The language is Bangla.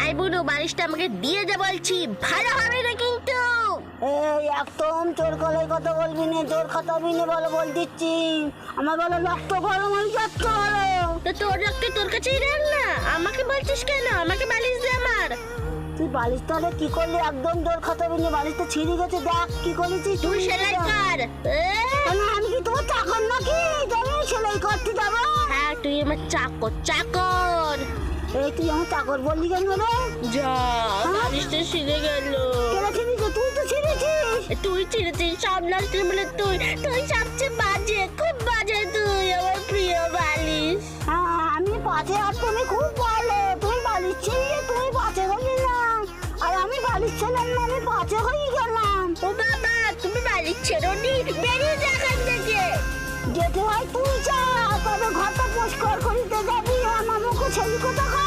আই বুনু বালিশটা আমাকে দিয়ে যা বলছি, ভালো হবে না কিন্তু। এই একদম তোর গলায় কথা বলবি না, তোর খাতাবি না, বলো বল দিচ্ছি। আমার বলো রক্ত গরম হয়ে যাচ্ছে বলো। তো তোর রক্ত তোর কাছেই রাখ না, আমাকে বলছিস কেন? আমাকে বালিশ দে আমার। তুই বালিশটা কি করলি? একদম তোর খাতাবি না, বালিশটা ছিঁড়ে গেছে, দেখ কি করেছিস তুই সেলাই কর। আমি কি তোমার চাকর নাকি তুমি সেলাই করতে যাবো? হ্যাঁ তুই আমার চাকর চাকর। এই তুই আমার চাকর বললি কেন রে? যা বালিশটা ছিঁড়ে গেল। কেন ছিঁড়েছিস? তুই তো ছিঁড়েছিস। তুই ছিঁড়েছিস সব নষ্ট বলে তুই তুই সবচেয়ে বাজে, খুব বাজে তুই আমার প্রিয় বালিশ। হ্যাঁ আমি পাশে, আর তুমি খুব ভালো। তুমি বালিশ ছিঁড়লে তুমি পাশে হলি না, আর আমি বালিশ ছিলাম না, আমি পাশে হয়ে গেলাম। ও বাবা, তুমি বালিশ ছেড়োনি, বেরিয়ে যা এখান থেকে। যেতে হয় তুই যা, তবে ঘরটা পরিষ্কার করিতে যাবি। আমার মুখে ছেলে কোথা খা